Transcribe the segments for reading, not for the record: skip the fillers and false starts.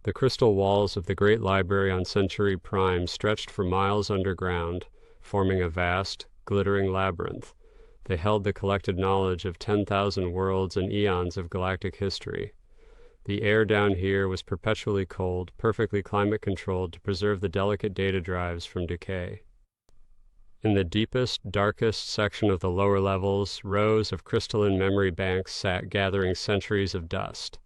The crystal walls of the great library on Centuri Prime stretched for miles underground, forming a vast, glittering labyrinth. They held the collected knowledge of 10,000 worlds and eons of galactic history. The air down here was perpetually cold, perfectly climate-controlled to preserve the delicate data drives from decay. In the deepest, darkest section of the lower levels, rows of crystalline memory banks sat gathering centuries of dust.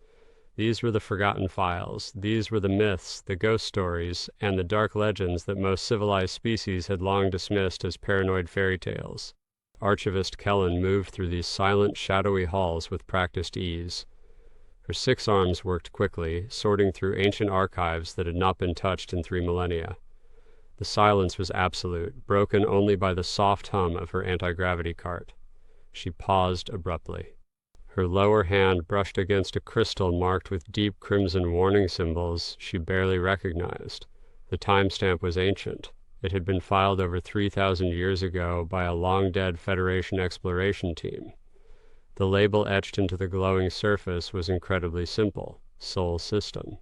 These were the forgotten files. These were the myths, the ghost stories, and the dark legends that most civilized species had long dismissed as paranoid fairy tales. Archivist Kellen moved through these silent, shadowy halls with practiced ease. Her 6 arms worked quickly, sorting through ancient archives that had not been touched in 3 millennia. The silence was absolute, broken only by the soft hum of her anti-gravity cart. She paused abruptly. Her lower hand brushed against a crystal marked with deep crimson warning symbols she barely recognized. The timestamp was ancient. It had been filed over 3,000 years ago by a long-dead Federation exploration team. The label etched into the glowing surface was incredibly simple: Sol System.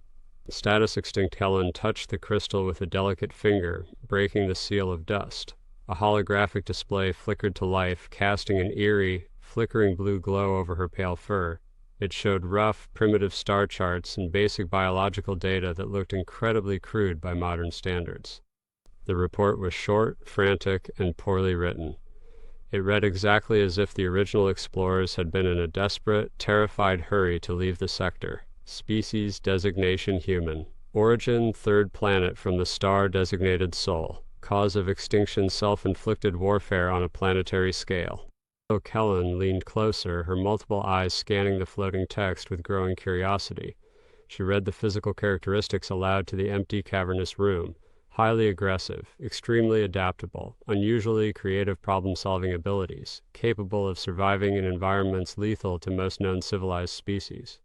Status Extinct Helen touched the crystal with a delicate finger, breaking the seal of dust. A holographic display flickered to life, casting an eerie, flickering blue glow over her pale fur. It showed rough, primitive star charts and basic biological data that looked incredibly crude by modern standards. The report was short, frantic, and poorly written. It read exactly as if the original explorers had been in a desperate, terrified hurry to leave the sector. Species designation human. Origin third planet from the star designated Sol. Cause of extinction self-inflicted warfare on a planetary scale. Kellen leaned closer, her multiple eyes scanning the floating text with growing curiosity. She read the physical characteristics aloud to the empty, cavernous room. Highly aggressive, extremely adaptable, unusually creative problem-solving abilities, capable of surviving in environments lethal to most known civilized species.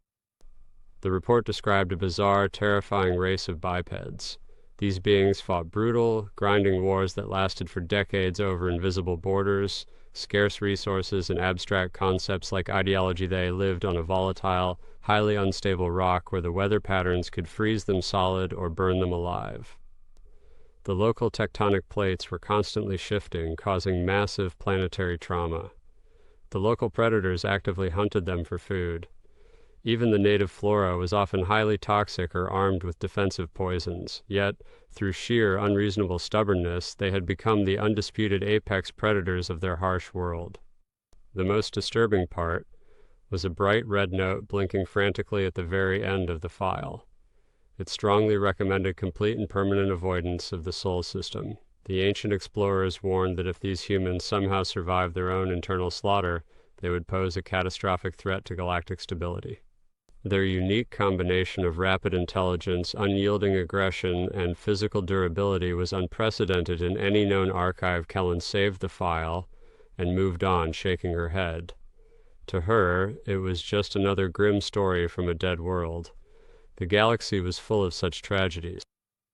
The report described a bizarre, terrifying race of bipeds. These beings fought brutal, grinding wars that lasted for decades over invisible borders, scarce resources, and abstract concepts like ideology. They lived on a volatile, highly unstable rock where the weather patterns could freeze them solid or burn them alive. The local tectonic plates were constantly shifting, causing massive planetary trauma. The local predators actively hunted them for food. Even the native flora was often highly toxic or armed with defensive poisons, yet, through sheer unreasonable stubbornness, they had become the undisputed apex predators of their harsh world. The most disturbing part was a bright red note blinking frantically at the very end of the file. It strongly recommended complete and permanent avoidance of the Sol System. The ancient explorers warned that if these humans somehow survived their own internal slaughter, they would pose a catastrophic threat to galactic stability. Their unique combination of rapid intelligence, unyielding aggression, and physical durability was unprecedented in any known archive. Kellen saved the file and moved on, shaking her head. To her, it was just another grim story from a dead world. The galaxy was full of such tragedies.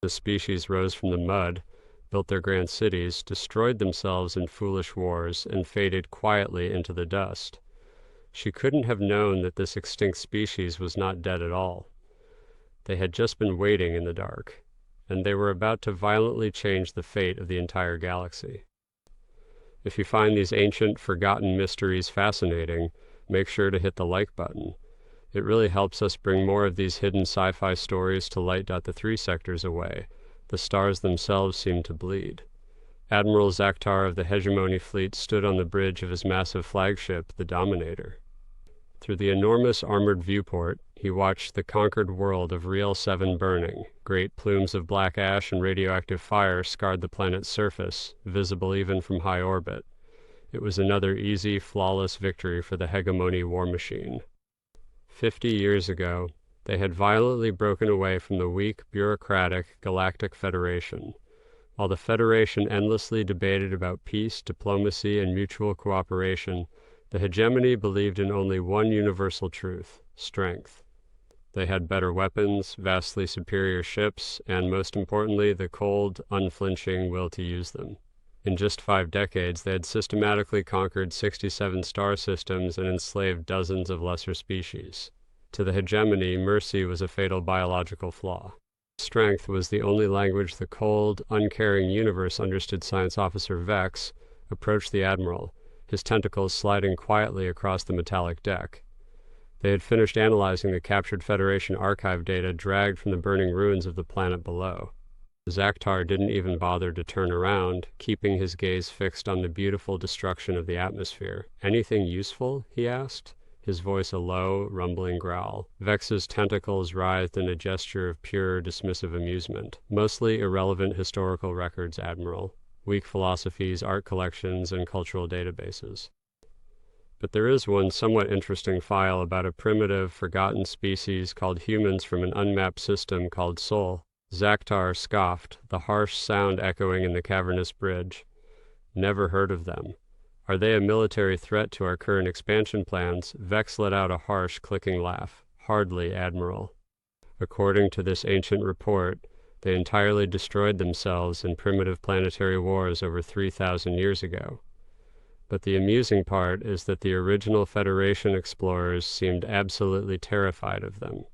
The species rose from the mud, built their grand cities, destroyed themselves in foolish wars, and faded quietly into the dust. She couldn't have known that this extinct species was not dead at all. They had just been waiting in the dark, and they were about to violently change the fate of the entire galaxy. If you find these ancient, forgotten mysteries fascinating, make sure to hit the like button. It really helps us bring more of these hidden sci-fi stories to light. The 3 sectors away. The stars themselves seemed to bleed. Admiral Zaktar of the Hegemony fleet stood on the bridge of his massive flagship, the Dominator. Through the enormous armored viewport, he watched the conquered world of Riel 7 burning. Great plumes of black ash and radioactive fire scarred the planet's surface, visible even from high orbit. It was another easy, flawless victory for the Hegemony war machine. 50 years ago, they had violently broken away from the weak, bureaucratic Galactic Federation. While the Federation endlessly debated about peace, diplomacy, and mutual cooperation, the Hegemony believed in only one universal truth: strength. They had better weapons, vastly superior ships, and most importantly, the cold, unflinching will to use them. In just 5 decades, they had systematically conquered 67 star systems and enslaved dozens of lesser species. To the Hegemony, mercy was a fatal biological flaw. Strength was the only language the cold, uncaring universe understood. Science Officer Vex approached the Admiral, his tentacles sliding quietly across the metallic deck. They had finished analyzing the captured Federation archive data dragged from the burning ruins of the planet below. Zaktar didn't even bother to turn around, keeping his gaze fixed on the beautiful destruction of the atmosphere. "Anything useful?" he asked, his voice a low, rumbling growl. Vex's tentacles writhed in a gesture of pure, dismissive amusement. "Mostly irrelevant historical records, Admiral. Weak philosophies, art collections, and cultural databases. But there is one somewhat interesting file about a primitive, forgotten species called humans from an unmapped system called Sol." Zaktar scoffed, the harsh sound echoing in the cavernous bridge. "Never heard of them. Are they a military threat to our current expansion plans?" Vex let out a harsh, clicking laugh. "Hardly, Admiral. According to this ancient report, they entirely destroyed themselves in primitive planetary wars over 3,000 years ago. But the amusing part is that the original Federation explorers seemed absolutely terrified of them.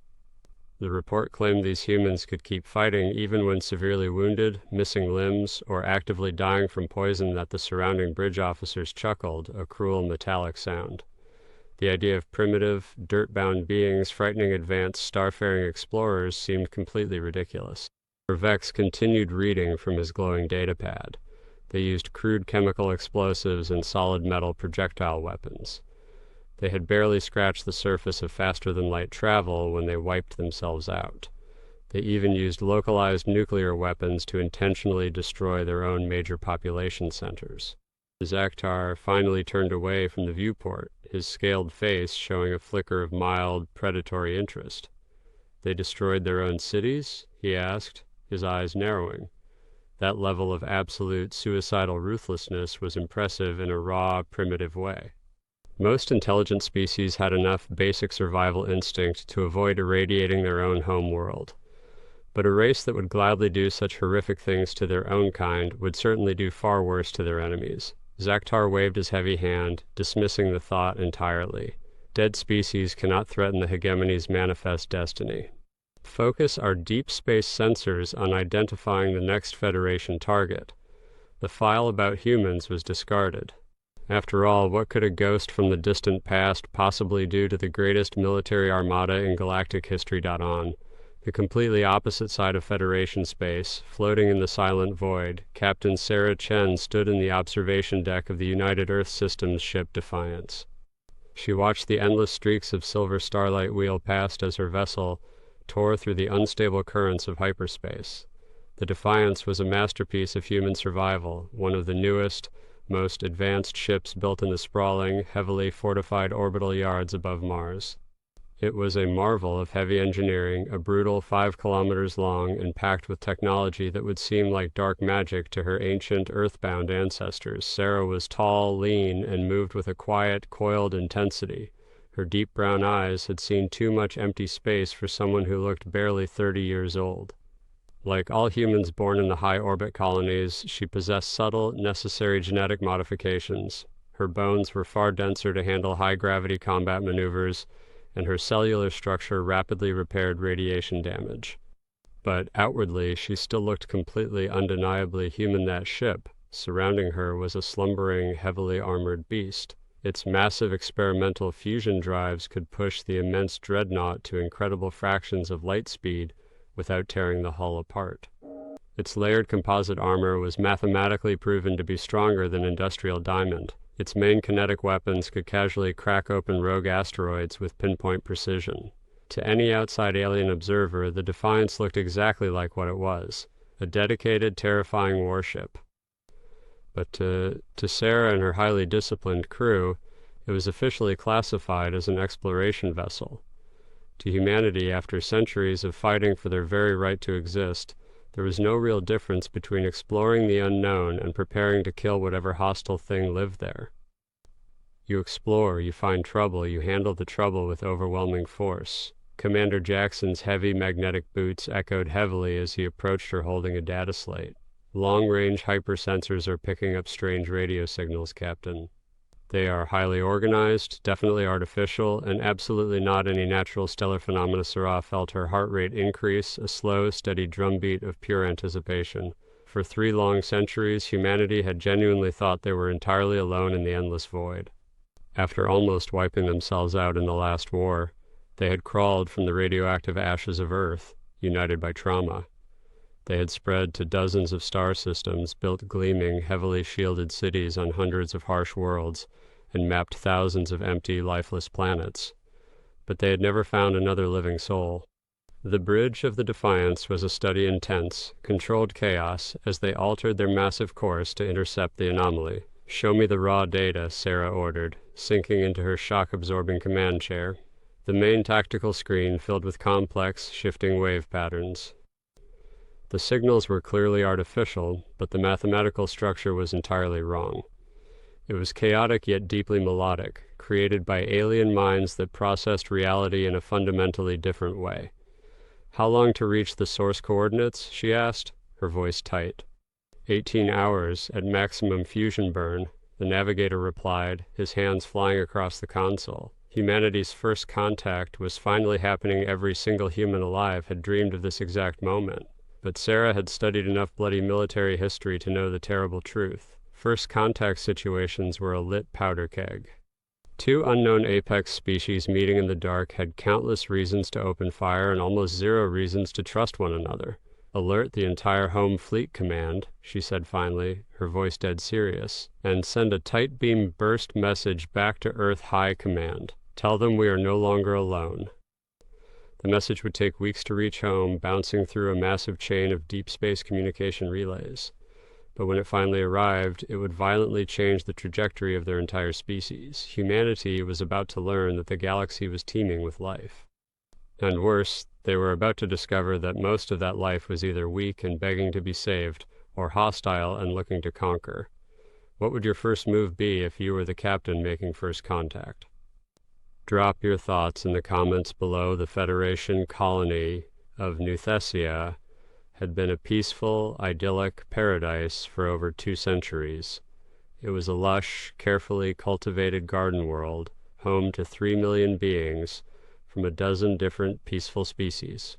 The report claimed these humans could keep fighting even when severely wounded, missing limbs, or actively dying from poison. That the surrounding bridge officers chuckled, a cruel metallic sound. The idea of primitive, dirt-bound beings frightening advanced, starfaring explorers seemed completely ridiculous. Vex continued reading from his glowing datapad. They used crude chemical explosives and solid metal projectile weapons. They had barely scratched the surface of faster-than-light travel when they wiped themselves out. They even used localized nuclear weapons to intentionally destroy their own major population centers. Zaktar finally turned away from the viewport, his scaled face showing a flicker of mild, predatory interest. "They destroyed their own cities?" he asked, his eyes narrowing. That level of absolute, suicidal ruthlessness was impressive in a raw, primitive way. Most intelligent species had enough basic survival instinct to avoid irradiating their own home world. But a race that would gladly do such horrific things to their own kind would certainly do far worse to their enemies. Zaktar waved his heavy hand, dismissing the thought entirely. Dead species cannot threaten the Hegemony's manifest destiny. Focus our deep space sensors on identifying the next Federation target. The file about humans was discarded. After all, what could a ghost from the distant past possibly do to the greatest military armada in galactic history? On the completely opposite side of Federation space, floating in the silent void, Captain Sarah Chen stood in the observation deck of the United Earth Systems ship Defiance. She watched the endless streaks of silver starlight wheel past as her vessel tore through the unstable currents of hyperspace. The Defiance was a masterpiece of human survival, one of the newest, most advanced ships built in the sprawling, heavily fortified orbital yards above Mars. It was a marvel of heavy engineering, a brutal 5 kilometers long and packed with technology that would seem like dark magic to her ancient, earthbound ancestors. Sarah was tall, lean, and moved with a quiet, coiled intensity. Her deep brown eyes had seen too much empty space for someone who looked barely 30 years old. Like all humans born in the high-orbit colonies, she possessed subtle, necessary genetic modifications. Her bones were far denser to handle high-gravity combat maneuvers, and her cellular structure rapidly repaired radiation damage. But outwardly, she still looked completely, undeniably human. That ship, surrounding her, was a slumbering, heavily armored beast. Its massive experimental fusion drives could push the immense dreadnought to incredible fractions of light speed without tearing the hull apart. Its layered composite armor was mathematically proven to be stronger than industrial diamond. Its main kinetic weapons could casually crack open rogue asteroids with pinpoint precision. To any outside alien observer, the Defiance looked exactly like what it was, a dedicated, terrifying warship. But to Sarah and her highly disciplined crew, it was officially classified as an exploration vessel. To humanity, after centuries of fighting for their very right to exist, there was no real difference between exploring the unknown and preparing to kill whatever hostile thing lived there. You explore, you find trouble, you handle the trouble with overwhelming force. Commander Jackson's heavy magnetic boots echoed heavily as he approached her holding a data slate. "Long-range hypersensors are picking up strange radio signals, Captain." They are highly organized, definitely artificial, and absolutely not any natural stellar phenomena. Sarah felt her heart rate increase, a slow, steady drumbeat of pure anticipation. For 3 long centuries, humanity had genuinely thought they were entirely alone in the endless void. After almost wiping themselves out in the last war, they had crawled from the radioactive ashes of Earth, united by trauma. They had spread to dozens of star systems, built gleaming, heavily shielded cities on hundreds of harsh worlds, and mapped thousands of empty, lifeless planets. But they had never found another living soul. The bridge of the Defiance was a study in tense, controlled chaos as they altered their massive course to intercept the anomaly. "Show me the raw data," Sarah ordered, sinking into her shock-absorbing command chair. The main tactical screen filled with complex, shifting wave patterns. The signals were clearly artificial, but the mathematical structure was entirely wrong. It was chaotic yet deeply melodic, created by alien minds that processed reality in a fundamentally different way. "How long to reach the source coordinates?" she asked, her voice tight. 18 hours at maximum fusion burn, the navigator replied, his hands flying across the console. Humanity's first contact was finally happening. Every single human alive had dreamed of this exact moment. But Sarah had studied enough bloody military history to know the terrible truth. First contact situations were a lit powder keg. 2 unknown apex species meeting in the dark had countless reasons to open fire and almost 0 reasons to trust one another. "Alert the entire Home Fleet Command," she said finally, her voice dead serious, "and send a tight beam burst message back to Earth High Command. Tell them we are no longer alone." The message would take weeks to reach home, bouncing through a massive chain of deep space communication relays. But when it finally arrived, it would violently change the trajectory of their entire species. Humanity was about to learn that the galaxy was teeming with life. And worse, they were about to discover that most of that life was either weak and begging to be saved, or hostile and looking to conquer. What would your first move be if you were the captain making first contact? Drop your thoughts in the comments below. The Federation colony of New Thessia had been a peaceful, idyllic paradise for over 2 centuries. It was a lush, carefully cultivated garden world, home to 3 million beings from a dozen different peaceful species.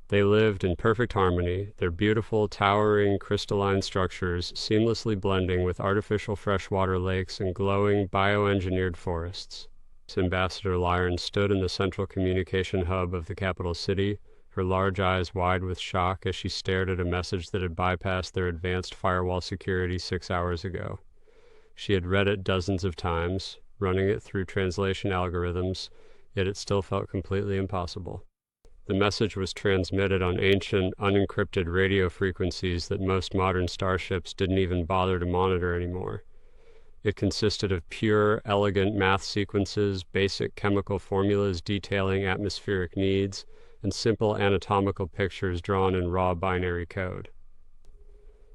They lived in perfect harmony, their beautiful, towering, crystalline structures seamlessly blending with artificial freshwater lakes and glowing, bioengineered forests. Ambassador Lyron stood in the central communication hub of the capital city, her large eyes wide with shock as she stared at a message that had bypassed their advanced firewall security 6 hours ago. She had read it dozens of times, running it through translation algorithms, yet it still felt completely impossible. The message was transmitted on ancient, unencrypted radio frequencies that most modern starships didn't even bother to monitor anymore. It consisted of pure, elegant math sequences, basic chemical formulas detailing atmospheric needs, and simple anatomical pictures drawn in raw binary code.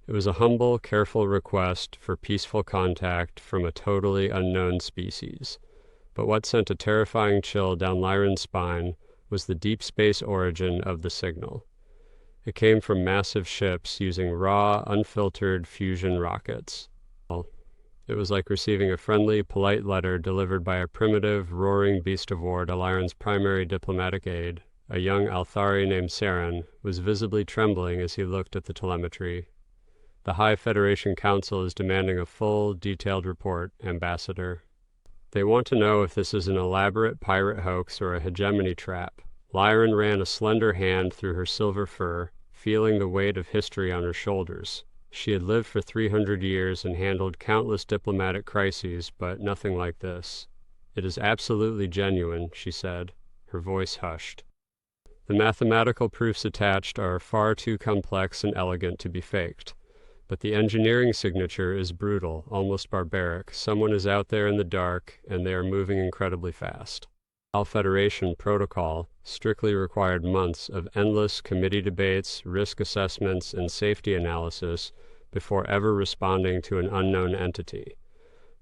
It was a humble, careful request for peaceful contact from a totally unknown species. But what sent a terrifying chill down Lyron's spine was the deep space origin of the signal. It came from massive ships using raw, unfiltered fusion rockets. It was like receiving a friendly, polite letter delivered by a primitive, roaring beast of war to Lyron's primary diplomatic aide. A young Althari named Saren was visibly trembling as he looked at the telemetry. "The High Federation Council is demanding a full, detailed report, Ambassador. They want to know if this is an elaborate pirate hoax or a hegemony trap." Lyron ran a slender hand through her silver fur, feeling the weight of history on her shoulders. She had lived for 300 years and handled countless diplomatic crises, but nothing like this. "It is absolutely genuine," she said, her voice hushed. "The mathematical proofs attached are far too complex and elegant to be faked. But the engineering signature is brutal, almost barbaric. Someone is out there in the dark, and they are moving incredibly fast." All Federation protocol strictly required months of endless committee debates, risk assessments, and safety analysis before ever responding to an unknown entity.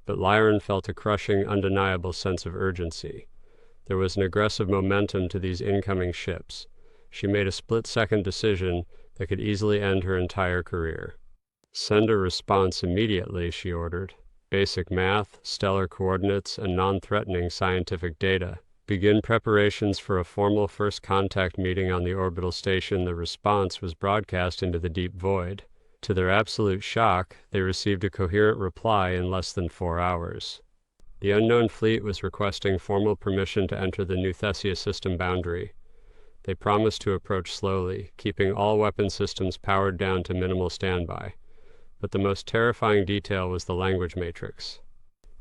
But Lyron felt a crushing, undeniable sense of urgency. There was an aggressive momentum to these incoming ships. She made a split-second decision that could easily end her entire career. "Send a response immediately," she ordered. basic math, stellar coordinates, and non-threatening scientific data. Begin preparations for a formal first contact meeting on the orbital station. The response was broadcast into the deep void. To their absolute shock, they received a coherent reply in less than 4 hours. The unknown fleet was requesting formal permission to enter the New Thesia system boundary. They promised to approach slowly, keeping all weapon systems powered down to minimal standby. But the most terrifying detail was the language matrix.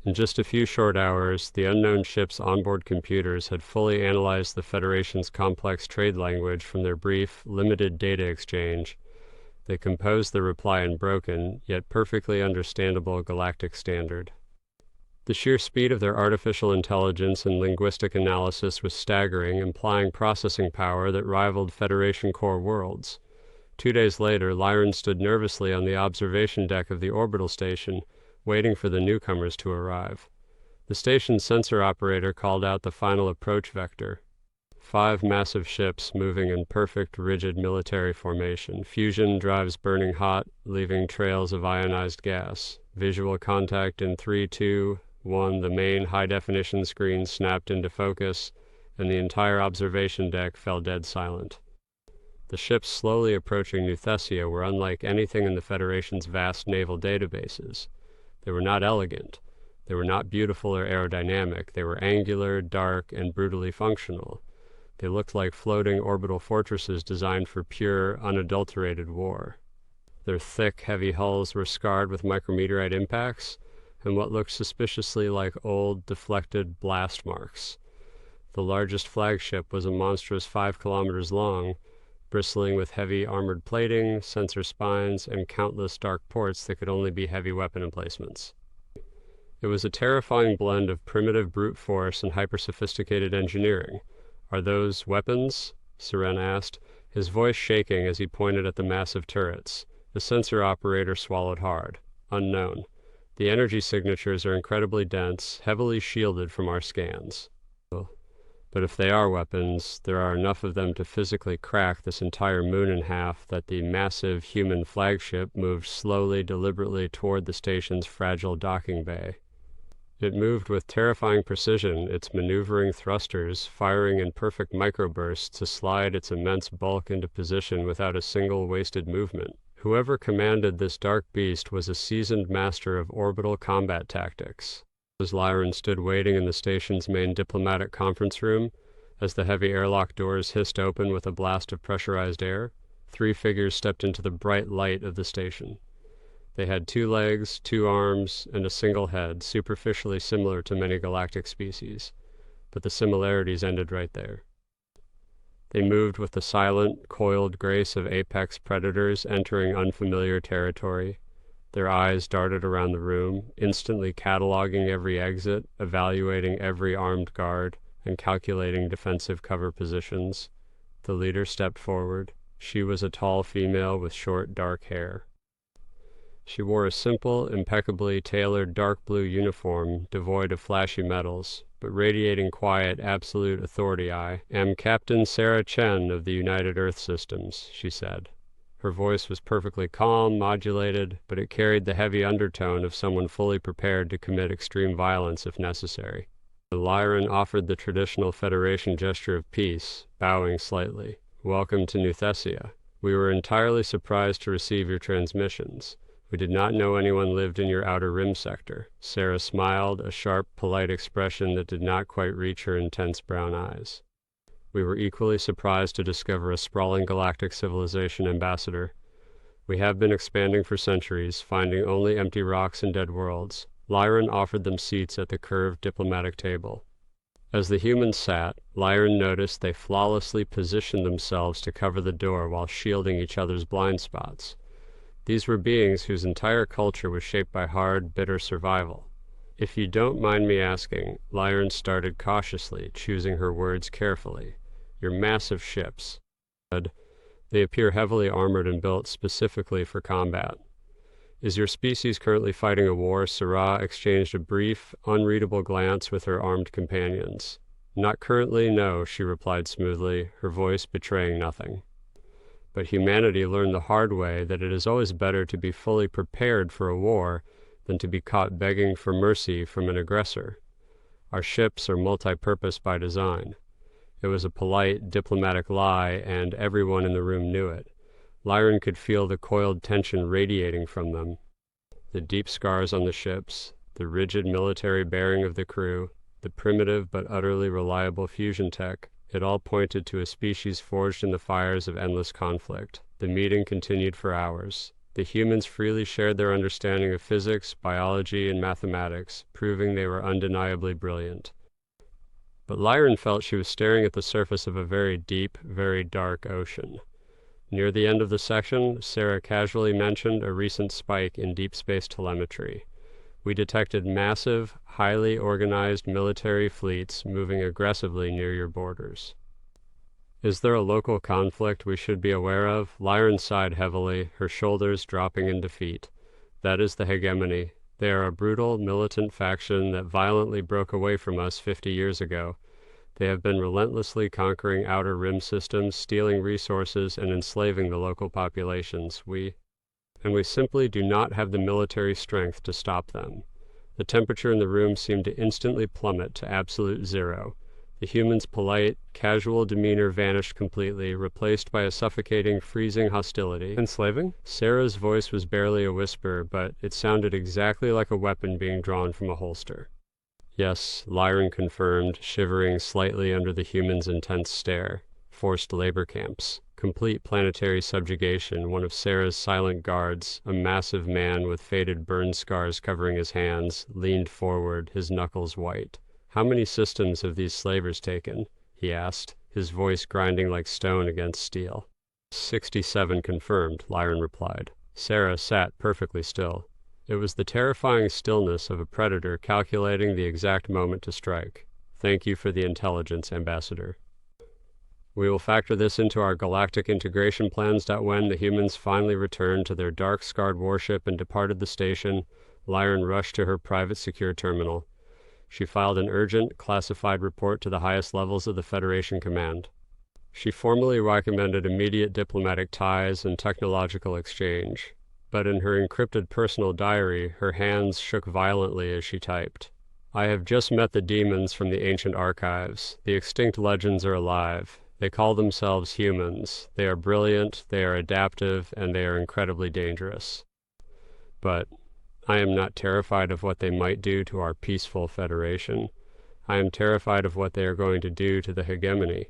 In just a few short hours, the unknown ship's onboard computers had fully analyzed the Federation's complex trade language from their brief, limited data exchange. They composed the reply in broken, yet perfectly understandable Galactic standard. The sheer speed of their artificial intelligence and linguistic analysis was staggering, implying processing power that rivaled Federation core worlds. 2 days later, Lyran stood nervously on the observation deck of the orbital station, waiting for the newcomers to arrive. The station's sensor operator called out the final approach vector. 5 massive ships moving in perfect, rigid military formation. Fusion drives burning hot, leaving trails of ionized gas. Visual contact in 3, 2, 1. The main high-definition screen snapped into focus, and the entire observation deck fell dead silent. The ships slowly approaching New Thesia were unlike anything in the Federation's vast naval databases. They were not elegant. They were not beautiful or aerodynamic. They were angular, dark, and brutally functional. They looked like floating orbital fortresses designed for pure, unadulterated war. Their thick, heavy hulls were scarred with micrometeorite impacts and what looked suspiciously like old, deflected blast marks. The largest flagship was a monstrous 5 kilometers long, bristling with heavy armored plating, sensor spines, and countless dark ports that could only be heavy weapon emplacements. It was a terrifying blend of primitive brute force and hyper-sophisticated engineering. "Are those weapons?" Seren asked, his voice shaking as he pointed at the massive turrets. The sensor operator swallowed hard. "Unknown. The energy signatures are incredibly dense, heavily shielded from our scans. But if they are weapons, there are enough of them to physically crack this entire moon in half." That the massive human flagship moved slowly, deliberately toward the station's fragile docking bay. It moved with terrifying precision, its maneuvering thrusters firing in perfect microbursts to slide its immense bulk into position without a single wasted movement. Whoever commanded this dark beast was a seasoned master of orbital combat tactics. As Lyran stood waiting in the station's main diplomatic conference room, as the heavy airlock doors hissed open with a blast of pressurized air, 3 figures stepped into the bright light of the station. They had 2 legs, 2 arms, and a single head, superficially similar to many galactic species, but the similarities ended right there. They moved with the silent, coiled grace of apex predators entering unfamiliar territory. Their eyes darted around the room, instantly cataloging every exit, evaluating every armed guard, and calculating defensive cover positions. The leader stepped forward. She was a tall female with short, dark hair. She wore a simple, impeccably tailored dark blue uniform, devoid of flashy medals, but radiating quiet, absolute authority. "I am Captain Sarah Chen of the United Earth Systems," she said. Her voice was perfectly calm, modulated, but it carried the heavy undertone of someone fully prepared to commit extreme violence if necessary. Lyran offered the traditional Federation gesture of peace, bowing slightly. "Welcome to New Thesia. We were entirely surprised to receive your transmissions. We did not know anyone lived in your outer rim sector." Sarah smiled, a sharp, polite expression that did not quite reach her intense brown eyes. "We were equally surprised to discover a sprawling galactic civilization, Ambassador. We have been expanding for centuries, finding only empty rocks and dead worlds." Lyran offered them seats at the curved diplomatic table. As the humans sat, Lyran noticed they flawlessly positioned themselves to cover the door while shielding each other's blind spots. These were beings whose entire culture was shaped by hard, bitter survival. "If you don't mind me asking," Lyran started cautiously, choosing her words carefully, "your massive ships. They appear heavily armored and built specifically for combat. Is your species currently fighting a war?" Sarah exchanged a brief, unreadable glance with her armed companions. "Not currently, no," she replied smoothly, her voice betraying nothing. "But humanity learned the hard way that it is always better to be fully prepared for a war than to be caught begging for mercy from an aggressor. Our ships are multi-purpose by design. It was a polite, diplomatic lie, and everyone in the room knew it. Lyron could feel the coiled tension radiating from them. The deep scars on the ships, the rigid military bearing of the crew, the primitive but utterly reliable fusion tech, it all pointed to a species forged in the fires of endless conflict. The meeting continued for hours. The humans freely shared their understanding of physics, biology, and mathematics, proving they were undeniably brilliant. But Lyron felt she was staring at the surface of a very deep, very dark ocean. Near the end of the section, Sarah casually mentioned a recent spike in deep space telemetry. We detected massive, highly organized military fleets moving aggressively near your borders. Is there a local conflict we should be aware of? Lyron sighed heavily, her shoulders dropping in defeat. That is the Hegemony. They are a brutal, militant faction that violently broke away from us 50 years ago. They have been relentlessly conquering outer rim systems, stealing resources, and enslaving the local populations. We simply do not have the military strength to stop them. The temperature in the room seemed to instantly plummet to absolute zero. The human's polite, casual demeanor vanished completely, replaced by a suffocating, freezing hostility. Enslaving? Sarah's voice was barely a whisper, but it sounded exactly like a weapon being drawn from a holster. Yes, Lyron confirmed, shivering slightly under the human's intense stare. Forced labor camps. Complete planetary subjugation. One of Sarah's silent guards, a massive man with faded burn scars covering his hands, leaned forward, his knuckles white. How many systems have these slavers taken? He asked, his voice grinding like stone against steel. 67 confirmed, Lyron replied. Sarah sat perfectly still. It was the terrifying stillness of a predator calculating the exact moment to strike. Thank you for the intelligence, Ambassador. We will factor this into our galactic integration plans. When the humans finally returned to their dark, scarred warship and departed the station, Lyron rushed to her private secure terminal. She filed an urgent, classified report to the highest levels of the Federation Command. She formally recommended immediate diplomatic ties and technological exchange. But in her encrypted personal diary, her hands shook violently as she typed. I have just met the demons from the ancient archives. The extinct legends are alive. They call themselves humans. They are brilliant, they are adaptive, and they are incredibly dangerous. But I am not terrified of what they might do to our peaceful Federation. I am terrified of what they are going to do to the Hegemony.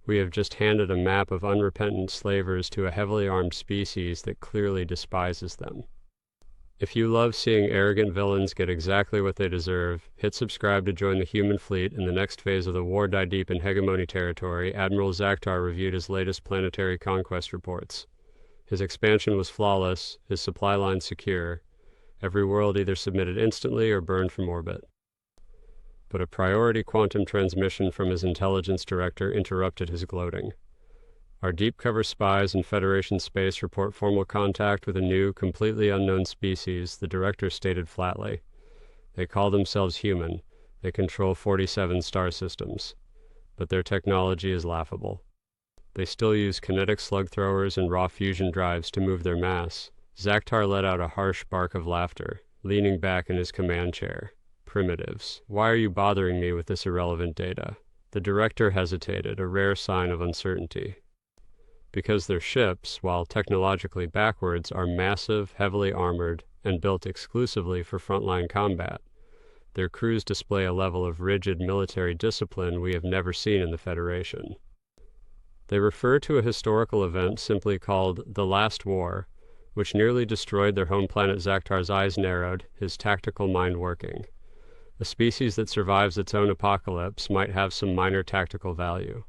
We have just handed a map of unrepentant slavers to a heavily armed species that clearly despises them. If you love seeing arrogant villains get exactly what they deserve, hit subscribe to join the human fleet in the next phase of the war. Die deep in Hegemony territory. Admiral Zaktar reviewed his latest planetary conquest reports. His expansion was flawless, his supply line secure. Every world either submitted instantly or burned from orbit. But a priority quantum transmission from his intelligence director interrupted his gloating. Our deep cover spies in Federation space report formal contact with a new, completely unknown species, the director stated flatly. They call themselves human. They control 47 star systems. But their technology is laughable. They still use kinetic slug throwers and raw fusion drives to move their mass. Zaktar let out a harsh bark of laughter, leaning back in his command chair. Primitives. Why are you bothering me with this irrelevant data? The director hesitated, a rare sign of uncertainty. Because their ships, while technologically backwards, are massive, heavily armored, and built exclusively for frontline combat. Their crews display a level of rigid military discipline we have never seen in the Federation. They refer to a historical event simply called the Last War, which nearly destroyed their home planet. Zaktar's eyes narrowed, his tactical mind working. A species that survives its own apocalypse might have some minor tactical value.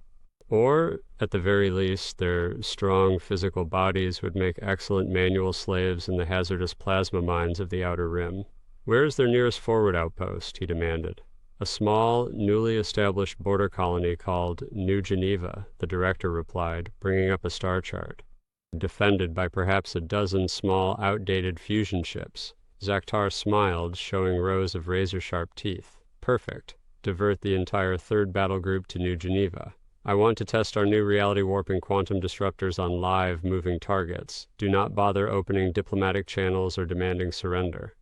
Or, at the very least, their strong physical bodies would make excellent manual slaves in the hazardous plasma mines of the Outer Rim. Where is their nearest forward outpost? He demanded. A small, newly established border colony called New Geneva, the director replied, bringing up a star chart. Defended by perhaps a dozen small, outdated fusion ships. Zaktar smiled, showing rows of razor-sharp teeth. Perfect. Divert the entire 3rd battle group to New Geneva. I want to test our new reality-warping quantum disruptors on live, moving targets. Do not bother opening diplomatic channels or demanding surrender.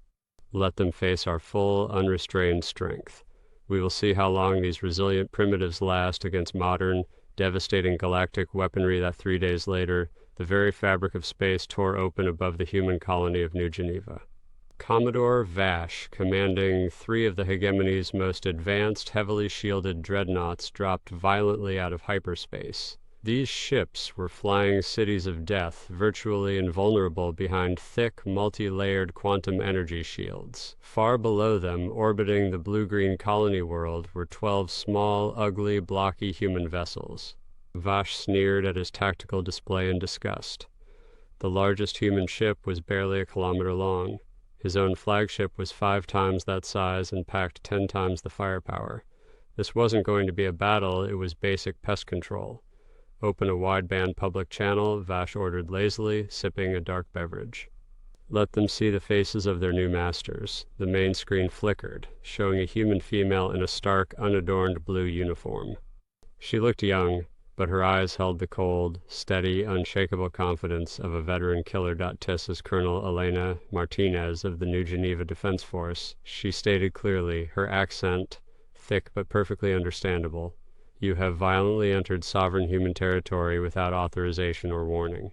Let them face our full, unrestrained strength. We will see how long these resilient primitives last against modern, devastating galactic weaponry that 3 days later, the very fabric of space tore open above the human colony of New Geneva. Commodore Vash, commanding 3 of the Hegemony's most advanced, heavily shielded dreadnoughts, dropped violently out of hyperspace. These ships were flying cities of death, virtually invulnerable behind thick, multi-layered quantum energy shields. Far below them, orbiting the blue-green colony world, were 12 small, ugly, blocky human vessels. Vash sneered at his tactical display in disgust. The largest human ship was barely a kilometer long. His own flagship was 5 times that size and packed 10 times the firepower. This wasn't going to be a battle, it was basic pest control. Open a wideband public channel, Vash ordered lazily, sipping a dark beverage. Let them see the faces of their new masters. The main screen flickered, showing a human female in a stark, unadorned blue uniform. She looked young, but her eyes held the cold, steady, unshakable confidence of a veteran killer. As Colonel Elena Martinez of the New Geneva Defense Force, she stated clearly, her accent thick but perfectly understandable. You have violently entered sovereign human territory without authorization or warning.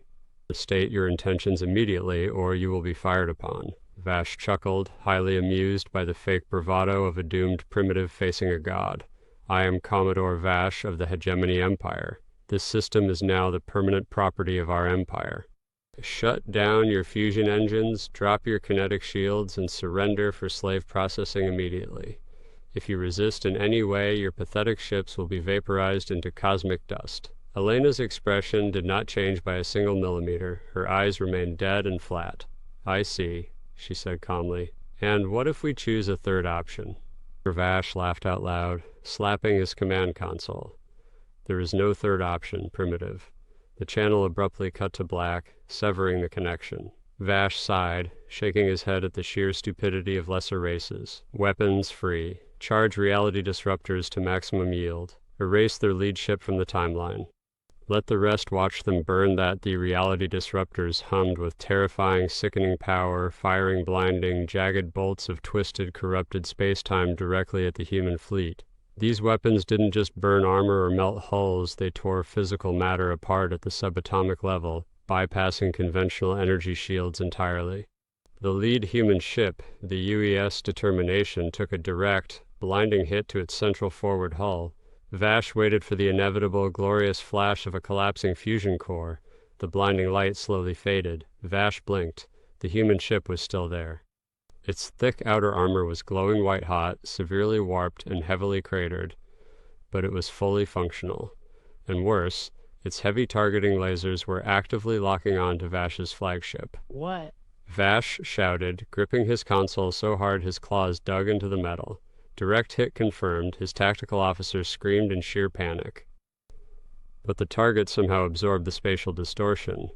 State your intentions immediately, or you will be fired upon. Vash chuckled, highly amused by the fake bravado of a doomed primitive facing a god. I am Commodore Vash of the Hegemony Empire. This system is now the permanent property of our empire. Shut down your fusion engines, drop your kinetic shields, and surrender for slave processing immediately. If you resist in any way, your pathetic ships will be vaporized into cosmic dust. Elena's expression did not change by a single millimeter. Her eyes remained dead and flat. I see, she said calmly. And what if we choose a third option? Vash laughed out loud, slapping his command console. There is no third option, primitive. The channel abruptly cut to black, severing the connection. Vash sighed, shaking his head at the sheer stupidity of lesser races. Weapons free. Charge reality disruptors to maximum yield. Erase their lead ship from the timeline. Let the rest watch them burn. That the reality disruptors hummed with terrifying, sickening power, firing blinding, jagged bolts of twisted, corrupted space-time directly at the human fleet. These weapons didn't just burn armor or melt hulls, they tore physical matter apart at the subatomic level, bypassing conventional energy shields entirely. The lead human ship, the UES Determination, took a direct, blinding hit to its central forward hull. Vash waited for the inevitable, glorious flash of a collapsing fusion core. The blinding light slowly faded. Vash blinked. The human ship was still there. Its thick outer armor was glowing white-hot, severely warped and heavily cratered, but it was fully functional. And worse, its heavy targeting lasers were actively locking on to Vash's flagship. What? Vash shouted, gripping his console so hard his claws dug into the metal. Direct hit confirmed, his tactical officers screamed in sheer panic. But the target somehow absorbed the spatial distortion.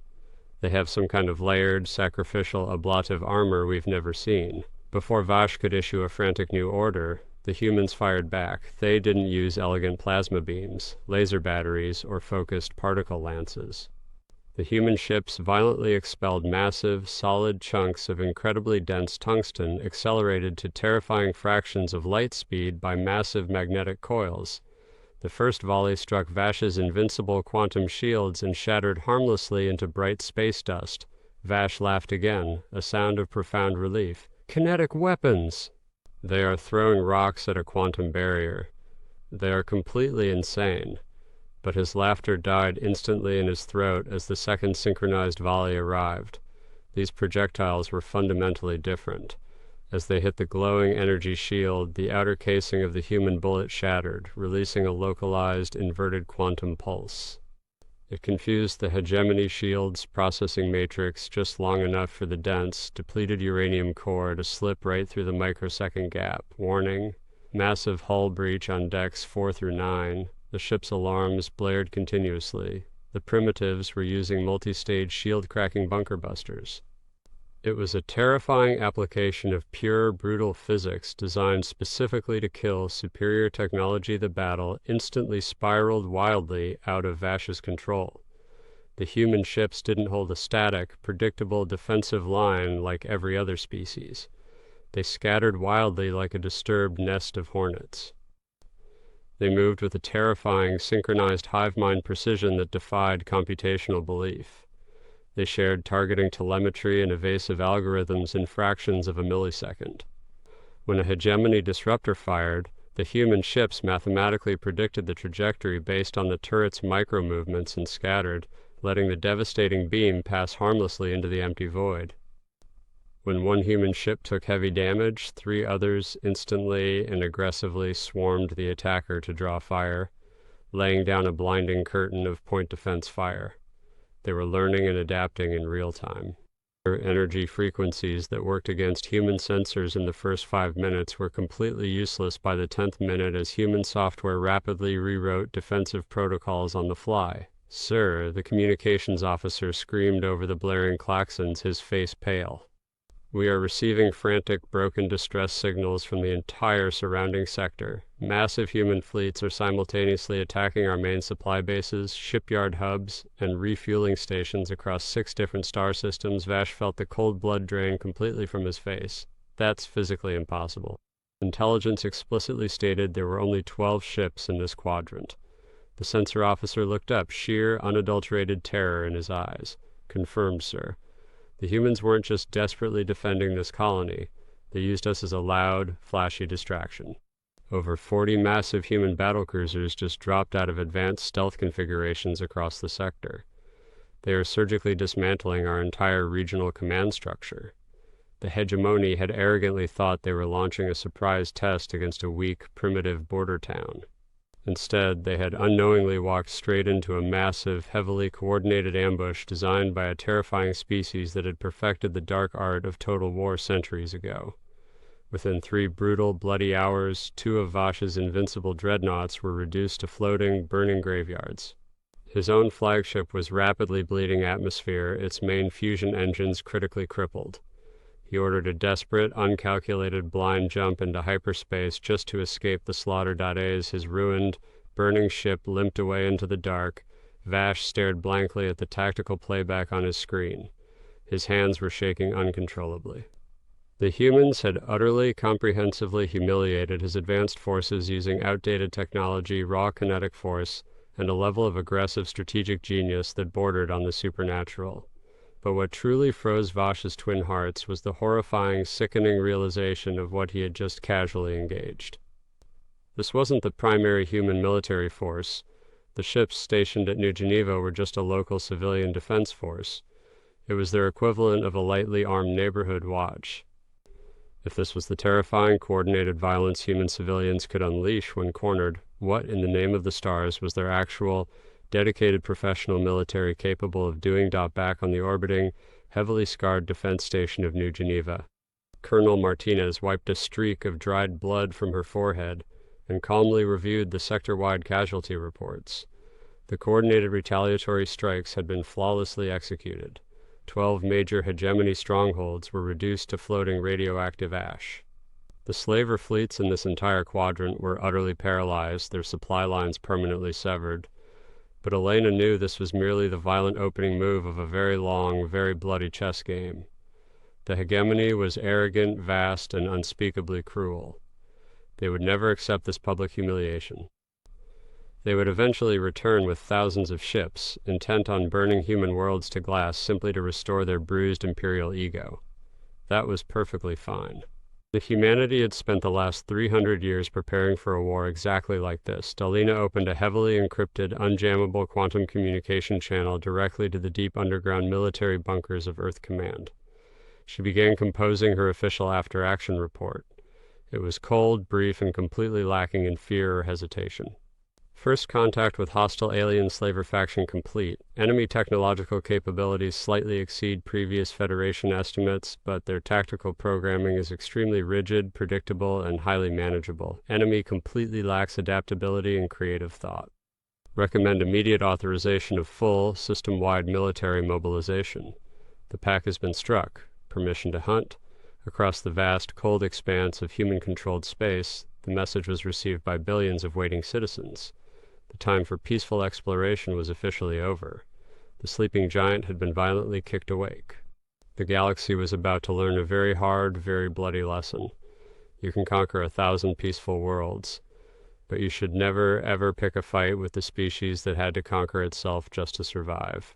They have some kind of layered, sacrificial, ablative armor we've never seen. Before Vash could issue a frantic new order, the humans fired back. They didn't use elegant plasma beams, laser batteries, or focused particle lances. The human ships violently expelled massive, solid chunks of incredibly dense tungsten accelerated to terrifying fractions of light speed by massive magnetic coils. The first volley struck Vash's invincible quantum shields and shattered harmlessly into bright space dust. Vash laughed again, a sound of profound relief. Kinetic weapons! They are throwing rocks at a quantum barrier. They are completely insane. But his laughter died instantly in his throat as the second synchronized volley arrived. These projectiles were fundamentally different. As they hit the glowing energy shield, the outer casing of the human bullet shattered, releasing a localized, inverted quantum pulse. It confused the hegemony shield's processing matrix just long enough for the dense, depleted uranium core to slip right through the microsecond gap. Warning: massive hull breach on decks 4 through 9. The ship's alarms blared continuously. The primitives were using multi-stage shield-cracking bunker busters. It was a terrifying application of pure, brutal physics designed specifically to kill superior technology. The battle instantly spiraled wildly out of Vash's control. The human ships didn't hold a static, predictable defensive line like every other species. They scattered wildly like a disturbed nest of hornets. They moved with a terrifying, synchronized hive mind precision that defied computational belief. They shared targeting telemetry and evasive algorithms in fractions of a millisecond. When a hegemony disruptor fired, the human ships mathematically predicted the trajectory based on the turret's micro-movements and scattered, letting the devastating beam pass harmlessly into the empty void. When one human ship took heavy damage, 3 others instantly and aggressively swarmed the attacker to draw fire, laying down a blinding curtain of point defense fire. They were learning and adapting in real time. Energy frequencies that worked against human sensors in the first 5 minutes were completely useless by the 10th minute as human software rapidly rewrote defensive protocols on the fly. "Sir," the communications officer screamed over the blaring klaxons, his face pale. "We are receiving frantic, broken distress signals from the entire surrounding sector. Massive human fleets are simultaneously attacking our main supply bases, shipyard hubs, and refueling stations across 6 different star systems." Vash felt the cold blood drain completely from his face. "That's physically impossible." Intelligence explicitly stated there were only 12 ships in this quadrant. The sensor officer looked up, sheer, unadulterated terror in his eyes. "Confirmed, sir. The humans weren't just desperately defending this colony. They used us as a loud, flashy distraction. Over 40 massive human battlecruisers just dropped out of advanced stealth configurations across the sector. They are surgically dismantling our entire regional command structure. The Hegemony had arrogantly thought they were launching a surprise test against a weak, primitive border town. Instead, they had unknowingly walked straight into a massive, heavily coordinated ambush designed by a terrifying species that had perfected the dark art of total war centuries ago. Within 3 brutal, bloody hours, 2 of Vash's invincible dreadnoughts were reduced to floating, burning graveyards. His own flagship was rapidly bleeding atmosphere, its main fusion engines critically crippled. He ordered a desperate, uncalculated blind jump into hyperspace just to escape the slaughter. As his ruined, burning ship limped away into the dark, Vash stared blankly at the tactical playback on his screen. His hands were shaking uncontrollably. The humans had utterly, comprehensively humiliated his advanced forces using outdated technology, raw kinetic force, and a level of aggressive strategic genius that bordered on the supernatural. But what truly froze Vash's twin hearts was the horrifying, sickening realization of what he had just casually engaged. This wasn't the primary human military force. The ships stationed at New Geneva were just a local civilian defense force. It was their equivalent of a lightly armed neighborhood watch. If this was the terrifying, coordinated violence human civilians could unleash when cornered, what in the name of the stars was their actual, dedicated professional military capable of doing? Back on the orbiting, heavily scarred defense station of New Geneva, Colonel Martinez wiped a streak of dried blood from her forehead and calmly reviewed the sector-wide casualty reports. The coordinated retaliatory strikes had been flawlessly executed. 12 major hegemony strongholds were reduced to floating radioactive ash. The slaver fleets in this entire quadrant were utterly paralyzed, their supply lines permanently severed. But Elena knew this was merely the violent opening move of a very long, very bloody chess game. The hegemony was arrogant, vast, and unspeakably cruel. They would never accept this public humiliation. They would eventually return with thousands of ships, intent on burning human worlds to glass simply to restore their bruised imperial ego. That was perfectly fine. The humanity had spent the last 300 years preparing for a war exactly like this. Dalina opened a heavily encrypted, unjammable quantum communication channel directly to the deep underground military bunkers of Earth Command. She began composing her official after-action report. It was cold, brief, and completely lacking in fear or hesitation. First contact with hostile alien slaver faction complete. Enemy technological capabilities slightly exceed previous Federation estimates, but their tactical programming is extremely rigid, predictable, and highly manageable. Enemy completely lacks adaptability and creative thought. Recommend immediate authorization of full, system-wide military mobilization. The pack has been struck. Permission to hunt. Across the vast, cold expanse of human-controlled space, the message was received by billions of waiting citizens. The time for peaceful exploration was officially over. The sleeping giant had been violently kicked awake. The galaxy was about to learn a very hard, very bloody lesson. You can conquer 1,000 peaceful worlds, but you should never ever pick a fight with the species that had to conquer itself just to survive.